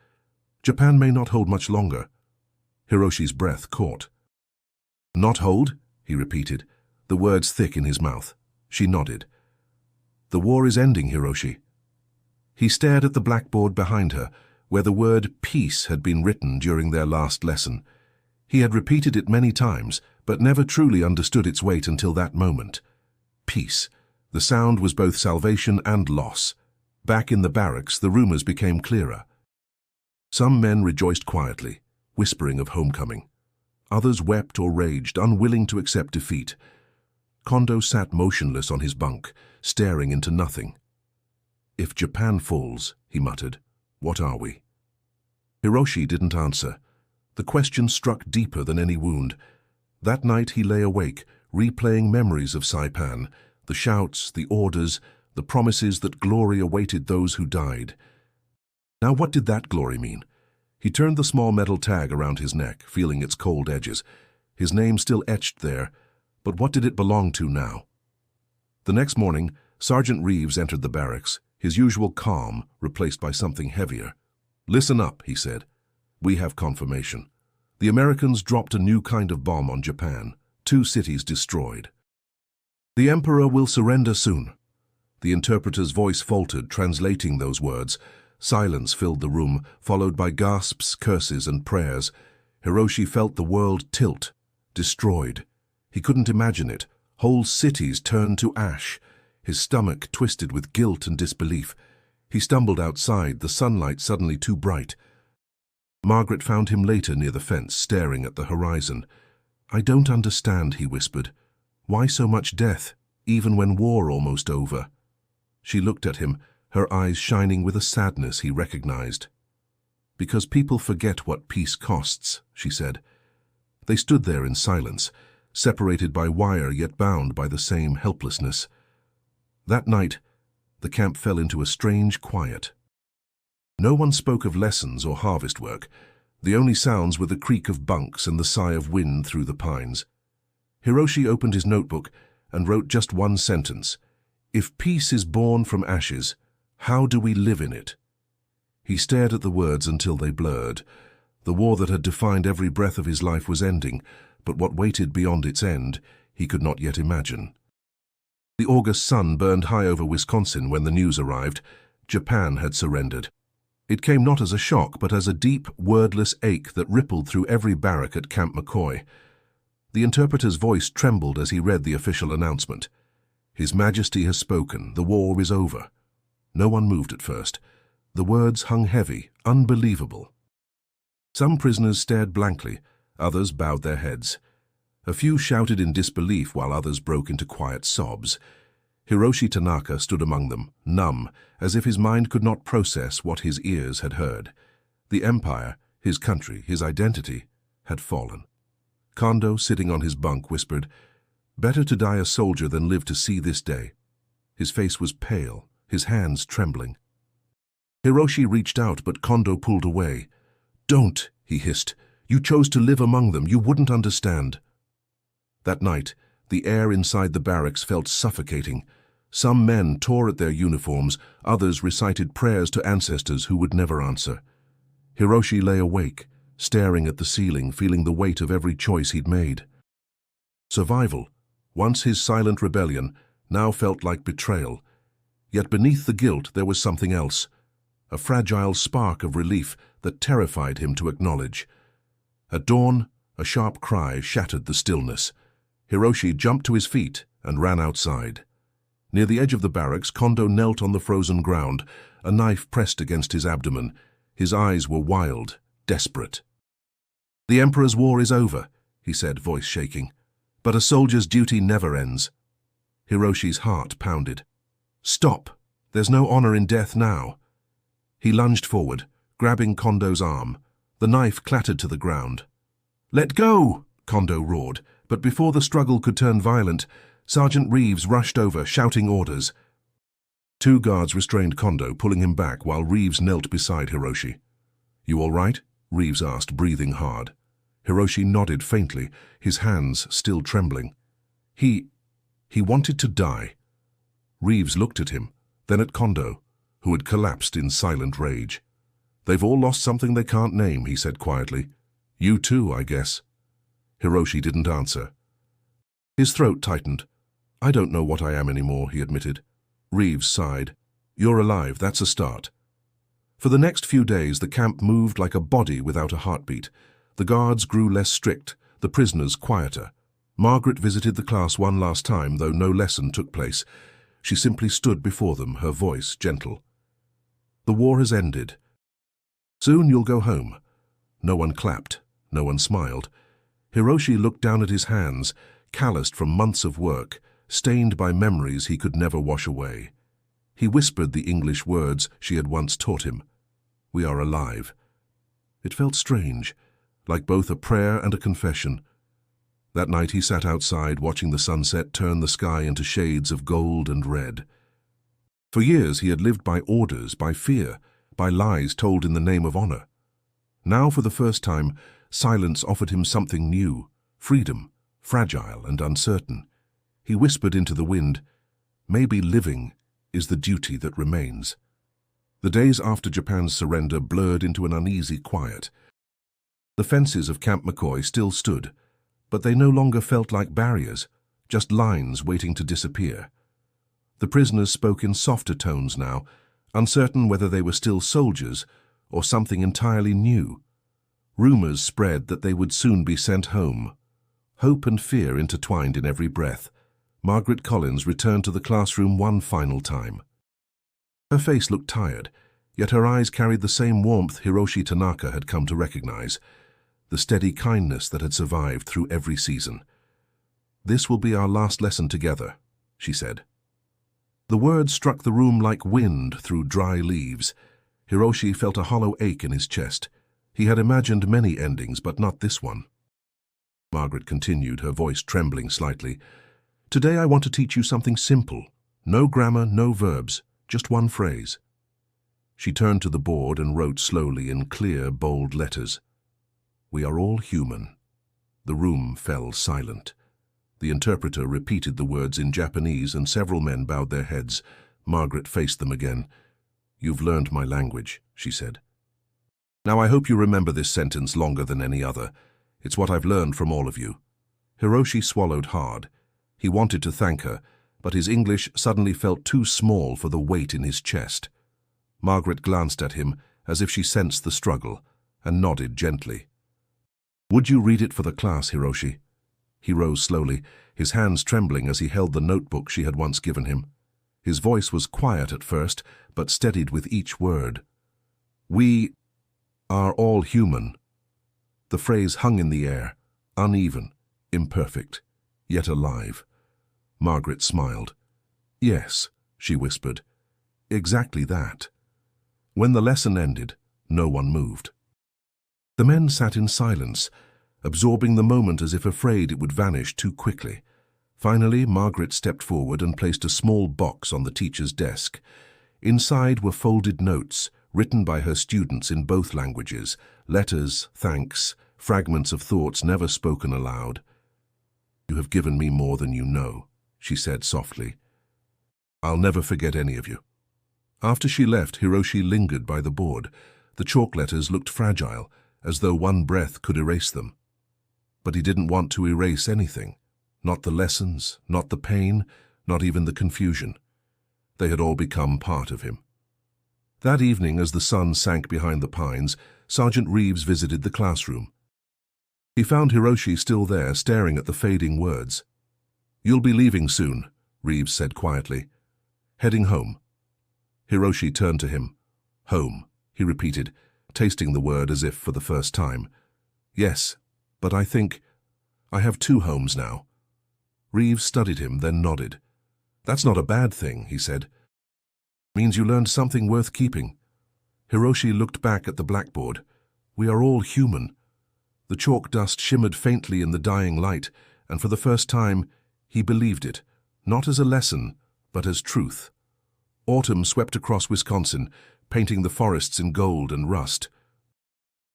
"Japan may not hold much longer." Hiroshi's breath caught. "Not hold?" he repeated, the words thick in his mouth. She nodded. "The war is ending, Hiroshi." He stared at the blackboard behind her, where the word peace had been written during their last lesson. He had repeated it many times, but never truly understood its weight until that moment. Peace. The sound was both salvation and loss, Back in the barracks, the rumors became clearer. Some men rejoiced quietly, whispering of homecoming. Others wept or raged, unwilling to accept defeat. Kondo sat motionless on his bunk, staring into nothing. "If Japan falls," he muttered, "what are we?" Hiroshi didn't answer. The question struck deeper than any wound. That night he lay awake, replaying memories of Saipan, the shouts, the orders, the promises that glory awaited those who died. Now what did that glory mean? He turned the small metal tag around his neck, feeling its cold edges. His name still etched there, but what did it belong to now? The next morning, Sergeant Reeves entered the barracks, his usual calm replaced by something heavier. "Listen up," he said. "We have confirmation. The Americans dropped a new kind of bomb on Japan. 2 cities destroyed. The Emperor will surrender soon." The interpreter's voice faltered, translating those words. Silence filled the room, followed by gasps, curses, and prayers. Hiroshi felt the world tilt, destroyed. He couldn't imagine it. Whole cities turned to ash. His stomach twisted with guilt and disbelief. He stumbled outside, the sunlight suddenly too bright. Margaret found him later near the fence, staring at the horizon. "I don't understand," he whispered. "Why so much death, even when war almost over?" She looked at him, her eyes shining with a sadness he recognized. "Because people forget what peace costs," she said. They stood there in silence, separated by wire yet bound by the same helplessness. That night, the camp fell into a strange quiet. No one spoke of lessons or harvest work. The only sounds were the creak of bunks and the sigh of wind through the pines. Hiroshi opened his notebook and wrote just one sentence. "If peace is born from ashes, how do we live in it?" He stared at the words until they blurred. The war that had defined every breath of his life was ending, but what waited beyond its end, he could not yet imagine. The August sun burned high over Wisconsin when the news arrived. Japan had surrendered. It came not as a shock, but as a deep, wordless ache that rippled through every barrack at Camp McCoy. The interpreter's voice trembled as he read the official announcement. "His Majesty has spoken. The war is over." No one moved at first. The words hung heavy, unbelievable. Some prisoners stared blankly, others bowed their heads. A few shouted in disbelief while others broke into quiet sobs. Hiroshi Tanaka stood among them, numb, as if his mind could not process what his ears had heard. The empire, his country, his identity, had fallen. Kondo, sitting on his bunk, whispered, "Better to die a soldier than live to see this day." His face was pale, his hands trembling. Hiroshi reached out, but Kondo pulled away. "Don't," he hissed. "You chose to live among them. You wouldn't understand." That night, the air inside the barracks felt suffocating. Some men tore at their uniforms, others recited prayers to ancestors who would never answer. Hiroshi lay awake, staring at the ceiling, feeling the weight of every choice he'd made. Survival, once his silent rebellion, now felt like betrayal. Yet beneath the guilt there was something else, a fragile spark of relief that terrified him to acknowledge. At dawn, a sharp cry shattered the stillness. Hiroshi jumped to his feet and ran outside. Near the edge of the barracks, Kondo knelt on the frozen ground, a knife pressed against his abdomen. His eyes were wild, desperate. "The Emperor's war is over," he said, voice shaking. "But a soldier's duty never ends." Hiroshi's heart pounded. "Stop! There's no honor in death now." He lunged forward, grabbing Kondo's arm. The knife clattered to the ground. "Let go!" Kondo roared, but before the struggle could turn violent, Sergeant Reeves rushed over, shouting orders. 2 guards restrained Kondo, pulling him back while Reeves knelt beside Hiroshi. "You all right?" Reeves asked, breathing hard. Hiroshi nodded faintly, his hands still trembling. He wanted to die. Reeves looked at him, then at Kondo, who had collapsed in silent rage. "They've all lost something they can't name," he said quietly. "You too, I guess." Hiroshi didn't answer. His throat tightened. "I don't know what I am anymore," he admitted. Reeves sighed. "You're alive, that's a start." For the next few days, the camp moved like a body without a heartbeat. The guards grew less strict, the prisoners quieter. Margaret visited the class one last time, though no lesson took place. She simply stood before them, her voice gentle. The war has ended. Soon you'll go home. No one clapped. No one smiled. Hiroshi looked down at his hands, calloused from months of work, stained by memories he could never wash away. He whispered the English words she had once taught him. We are alive. It felt strange, like both a prayer and a confession. That night he sat outside watching the sunset turn the sky into shades of gold and red. For years he had lived by orders, by fear, by lies told in the name of honor. Now, for the first time, silence offered him something new, freedom, fragile and uncertain. He whispered into the wind, "Maybe living is the duty that remains." The days after Japan's surrender blurred into an uneasy quiet. The fences of Camp McCoy still stood, but they no longer felt like barriers, just lines waiting to disappear. The prisoners spoke in softer tones now, uncertain whether they were still soldiers or something entirely new. Rumors spread that they would soon be sent home. Hope and fear intertwined in every breath. Margaret Collins returned to the classroom one final time. Her face looked tired, yet her eyes carried the same warmth Hiroshi Tanaka had come to recognize, the steady kindness that had survived through every season. "This will be our last lesson together," she said. The words struck the room like wind through dry leaves. Hiroshi felt a hollow ache in his chest. He had imagined many endings, but not this one. Margaret continued, her voice trembling slightly. "Today I want to teach you something simple. No grammar, no verbs, just one phrase." She turned to the board and wrote slowly in clear, bold letters. "We are all human." The room fell silent. The interpreter repeated the words in Japanese and several men bowed their heads. Margaret faced them again. "You've learned my language," she said. "Now I hope you remember this sentence longer than any other. It's what I've learned from all of you." Hiroshi swallowed hard. He wanted to thank her, but his English suddenly felt too small for the weight in his chest. Margaret glanced at him as if she sensed the struggle, and nodded gently. "Would you read it for the class, Hiroshi?" He rose slowly, his hands trembling as he held the notebook she had once given him. His voice was quiet at first, but steadied with each word. "We are all human." The phrase hung in the air, uneven, imperfect, yet alive. Margaret smiled. "Yes," she whispered, "exactly that." When the lesson ended, no one moved. The men sat in silence, absorbing the moment as if afraid it would vanish too quickly. Finally, Margaret stepped forward and placed a small box on the teacher's desk. Inside were folded notes, written by her students in both languages, letters, thanks, fragments of thoughts never spoken aloud. "You have given me more than you know," she said softly. "I'll never forget any of you." After she left, Hiroshi lingered by the board. The chalk letters looked fragile, as though one breath could erase them. But he didn't want to erase anything. Not the lessons, not the pain, not even the confusion. They had all become part of him. That evening, as the sun sank behind the pines, Sergeant Reeves visited the classroom. He found Hiroshi still there, staring at the fading words. "You'll be leaving soon," Reeves said quietly. "Heading home." Hiroshi turned to him. "Home," he repeated, tasting the word as if for the first time. "Yes, but I think I have two homes now." Reeves studied him, then nodded. "That's not a bad thing," he said. "Means you learned something worth keeping." Hiroshi looked back at the blackboard. "We are all human." The chalk dust shimmered faintly in the dying light, and for the first time he believed it, not as a lesson, but as truth. Autumn swept across Wisconsin, painting the forests in gold and rust.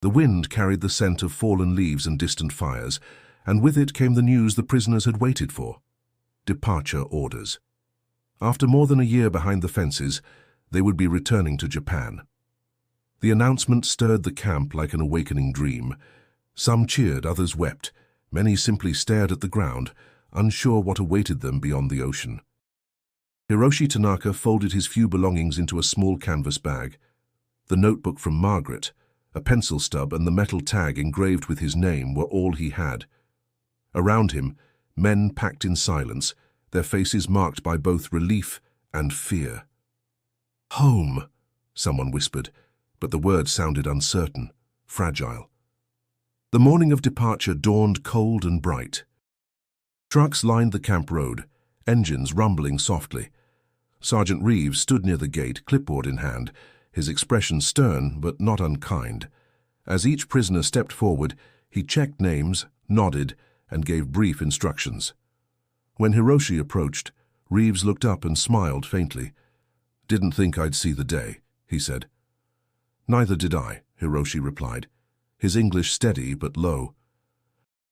The wind carried the scent of fallen leaves and distant fires, and with it came the news the prisoners had waited for: departure orders. After more than a year behind the fences, they would be returning to Japan. The announcement stirred the camp like an awakening dream. Some cheered, others wept. Many simply stared at the ground, unsure what awaited them beyond the ocean. Hiroshi Tanaka folded his few belongings into a small canvas bag. The notebook from Margaret, a pencil stub, and the metal tag engraved with his name were all he had. Around him, men packed in silence, their faces marked by both relief and fear. "Home," someone whispered, but the word sounded uncertain, fragile. The morning of departure dawned cold and bright. Trucks lined the camp road, engines rumbling softly. Sergeant Reeves stood near the gate, clipboard in hand, his expression stern but not unkind. As each prisoner stepped forward, he checked names, nodded, and gave brief instructions. When Hiroshi approached, Reeves looked up and smiled faintly. "Didn't think I'd see the day," he said. "Neither did I," Hiroshi replied, his English steady but low.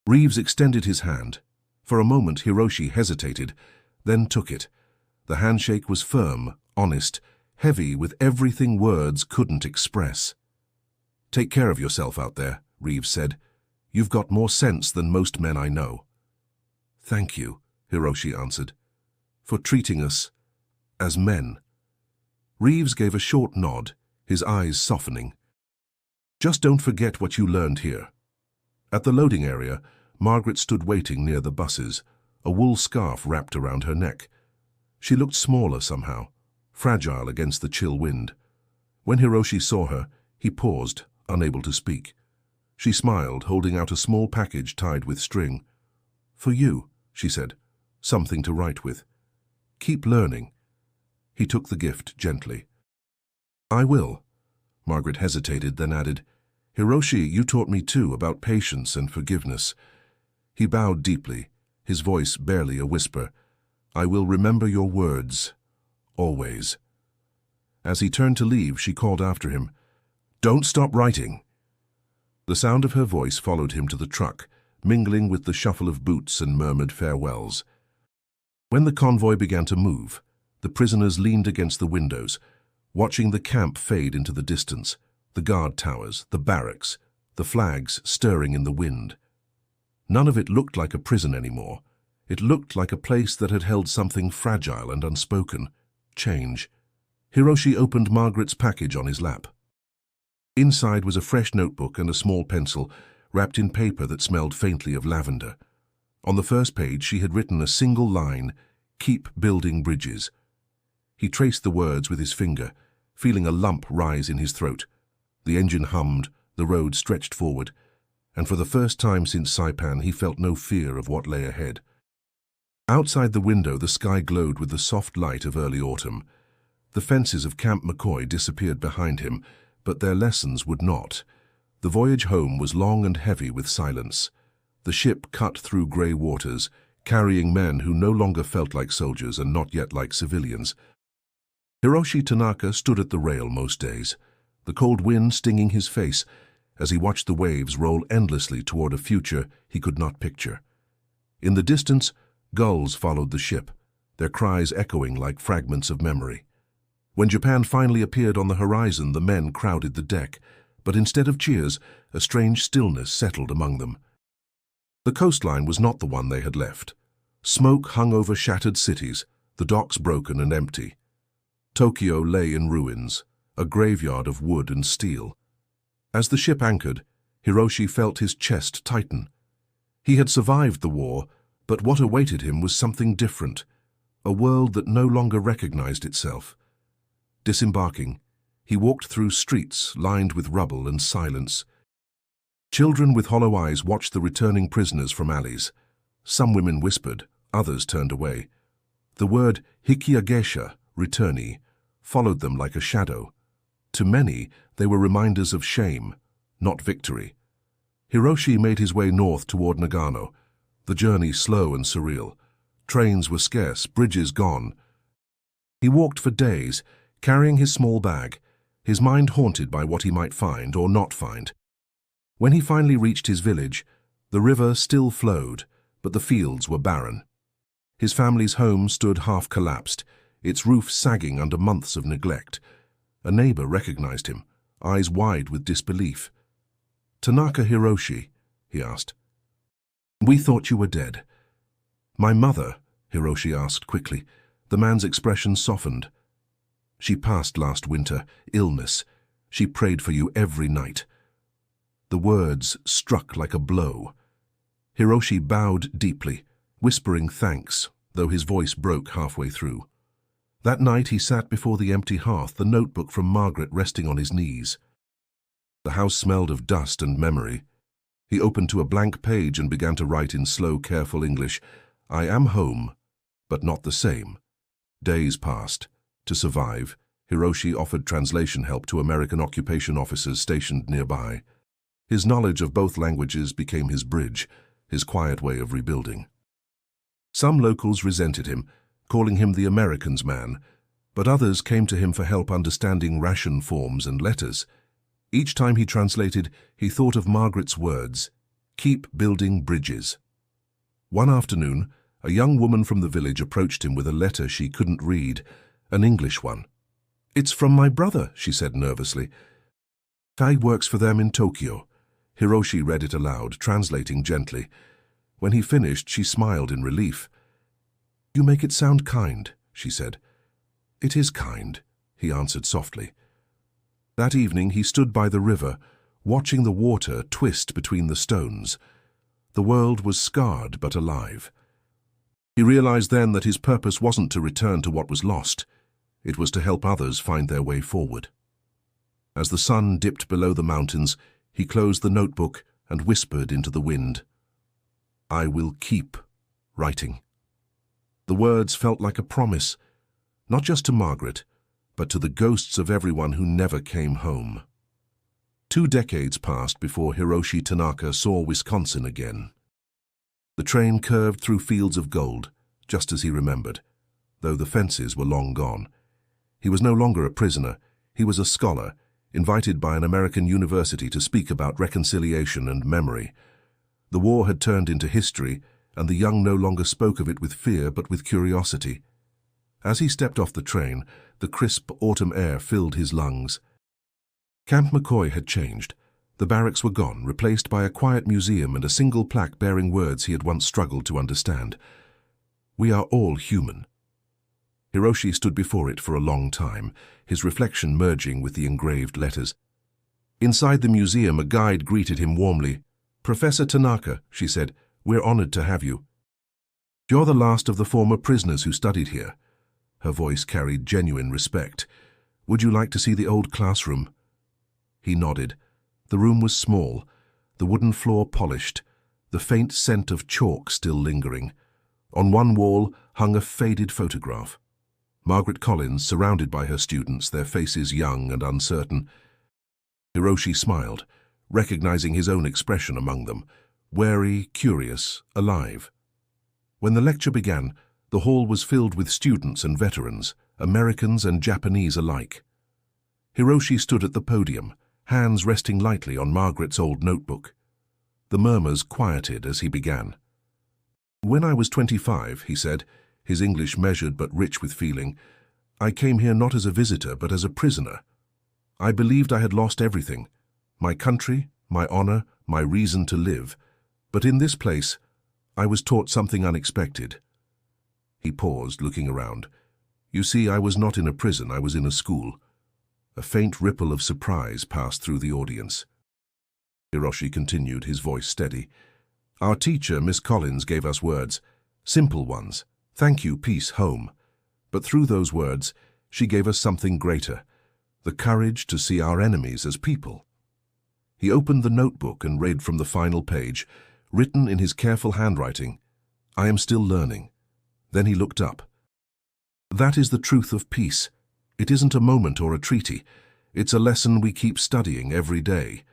Reeves extended his hand. For a moment, Hiroshi hesitated, then took it. The handshake was firm, honest, heavy with everything words couldn't express. "Take care of yourself out there," Reeves said. "You've got more sense than most men I know." "Thank you," Hiroshi answered, "for treating us as men." Reeves gave a short nod, his eyes softening. "Just don't forget what you learned here." At the loading area, Margaret stood waiting near the buses, a wool scarf wrapped around her neck. She looked smaller somehow, fragile against the chill wind. When Hiroshi saw her, he paused, unable to speak. She smiled, holding out a small package tied with string. "For you," she said, "something to write with. Keep learning." He took the gift gently. "I will." Margaret hesitated, then added, "Hiroshi, you taught me too about patience and forgiveness." He bowed deeply, his voice barely a whisper. "I will remember your words, always." As he turned to leave, she called after him, "Don't stop writing." The sound of her voice followed him to the truck, mingling with the shuffle of boots and murmured farewells. When the convoy began to move, the prisoners leaned against the windows, watching the camp fade into the distance, the guard towers, the barracks, the flags stirring in the wind. None of it looked like a prison anymore. It looked like a place that had held something fragile and unspoken, change. Hiroshi opened Margaret's package on his lap. Inside was a fresh notebook and a small pencil, wrapped in paper that smelled faintly of lavender. On the first page she had written a single line, "Keep building bridges." He traced the words with his finger, feeling a lump rise in his throat. The engine hummed, the road stretched forward, and for the first time since Saipan he felt no fear of what lay ahead. Outside the window the sky glowed with the soft light of early autumn. The fences of Camp McCoy disappeared behind him, but their lessons would not. The voyage home was long and heavy with silence. The ship cut through grey waters, carrying men who no longer felt like soldiers and not yet like civilians. Hiroshi Tanaka stood at the rail most days, the cold wind stinging his face as he watched the waves roll endlessly toward a future he could not picture. In the distance, gulls followed the ship, their cries echoing like fragments of memory. When Japan finally appeared on the horizon, the men crowded the deck, but instead of cheers, a strange stillness settled among them. The coastline was not the one they had left. Smoke hung over shattered cities, the docks broken and empty. Tokyo lay in ruins, a graveyard of wood and steel. As the ship anchored, Hiroshi felt his chest tighten. He had survived the war, but what awaited him was something different, a world that no longer recognized itself. Disembarking, he walked through streets lined with rubble and silence. Children with hollow eyes watched the returning prisoners from alleys. Some women whispered, others turned away. The word hikiagesha, returnee, followed them like a shadow. To many, they were reminders of shame, not victory. Hiroshi made his way north toward Nagano, the journey slow and surreal. Trains were scarce, bridges gone. He walked for days, carrying his small bag, his mind haunted by what he might find or not find. When he finally reached his village, the river still flowed, but the fields were barren. His family's home stood half collapsed, its roof sagging under months of neglect. A neighbor recognized him, eyes wide with disbelief. "Tanaka Hiroshi?" he asked. "We thought you were dead." "My mother?" Hiroshi asked quickly. The man's expression softened. "She passed last winter, illness. She prayed for you every night." The words struck like a blow. Hiroshi bowed deeply, whispering thanks, though his voice broke halfway through. That night he sat before the empty hearth, the notebook from Margaret resting on his knees. The house smelled of dust and memory. He opened to a blank page and began to write in slow, careful English, "I am home, but not the same." Days passed. To survive, Hiroshi offered translation help to American occupation officers stationed nearby. His knowledge of both languages became his bridge, his quiet way of rebuilding. Some locals resented him, calling him the American's man, but others came to him for help understanding ration forms and letters. Each time he translated, he thought of Margaret's words, "Keep building bridges." One afternoon, a young woman from the village approached him with a letter she couldn't read, an English one. "It's from my brother," she said nervously. "He works for them in Tokyo." Hiroshi read it aloud, translating gently. When he finished, she smiled in relief. "You make it sound kind," she said. "It is kind," he answered softly. That evening he stood by the river, watching the water twist between the stones. The world was scarred but alive. He realized then that his purpose wasn't to return to what was lost. It was to help others find their way forward. As the sun dipped below the mountains, he closed the notebook and whispered into the wind, "I will keep writing." The words felt like a promise, not just to Margaret, but to the ghosts of everyone who never came home. 2 decades passed before Hiroshi Tanaka saw Wisconsin again. The train curved through fields of gold, just as he remembered, though the fences were long gone. He was no longer a prisoner. He was a scholar, invited by an American university to speak about reconciliation and memory. The war had turned into history, and the young no longer spoke of it with fear but with curiosity. As he stepped off the train, the crisp autumn air filled his lungs. Camp McCoy had changed. The barracks were gone, replaced by a quiet museum and a single plaque bearing words he had once struggled to understand. "We are all human." Hiroshi stood before it for a long time, his reflection merging with the engraved letters. Inside the museum, a guide greeted him warmly. "Professor Tanaka," she said, "we're honored to have you. You're the last of the former prisoners who studied here." Her voice carried genuine respect. "Would you like to see the old classroom?" He nodded. The room was small, the wooden floor polished, the faint scent of chalk still lingering. On one wall hung a faded photograph. Margaret Collins, surrounded by her students, their faces young and uncertain. Hiroshi smiled, recognizing his own expression among them, wary, curious, alive. When the lecture began, the hall was filled with students and veterans, Americans and Japanese alike. Hiroshi stood at the podium, hands resting lightly on Margaret's old notebook. The murmurs quieted as he began. "When I was 25, he said, his English measured but rich with feeling, "I came here not as a visitor but as a prisoner. I believed I had lost everything, my country, my honor, my reason to live. But in this place, I was taught something unexpected." He paused, looking around. "You see, I was not in a prison, I was in a school." A faint ripple of surprise passed through the audience. Hiroshi continued, his voice steady. "Our teacher, Miss Collins, gave us words, simple ones. Thank you, peace, home. But through those words, she gave us something greater, the courage to see our enemies as people." He opened the notebook and read from the final page, written in his careful handwriting, "I am still learning." Then he looked up. "That is the truth of peace. It isn't a moment or a treaty. It's a lesson we keep studying every day."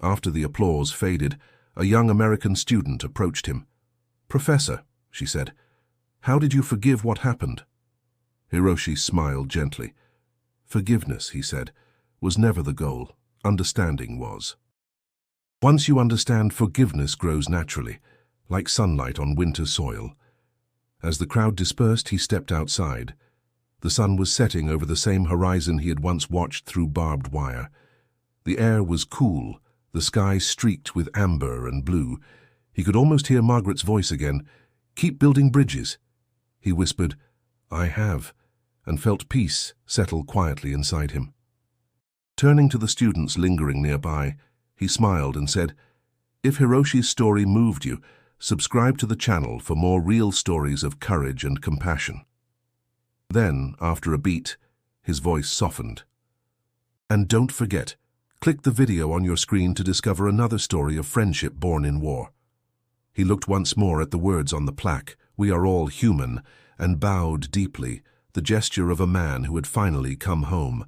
After the applause faded, a young American student approached him. "Professor," she said, "how did you forgive what happened?" Hiroshi smiled gently. "Forgiveness," he said, "was never the goal. Understanding was." Once you understand, forgiveness grows naturally, like sunlight on winter soil. As the crowd dispersed, he stepped outside. The sun was setting over the same horizon he had once watched through barbed wire. The air was cool, the sky streaked with amber and blue. He could almost hear Margaret's voice again. "Keep building bridges." He whispered, "I have," and felt peace settle quietly inside him. Turning to the students lingering nearby, he smiled and said, "If Hiroshi's story moved you, subscribe to the channel for more real stories of courage and compassion." Then, after a beat, his voice softened. And don't forget, click the video on your screen to discover another story of friendship born in war. He looked once more at the words on the plaque, "We are all human," and bowed deeply, the gesture of a man who had finally come home.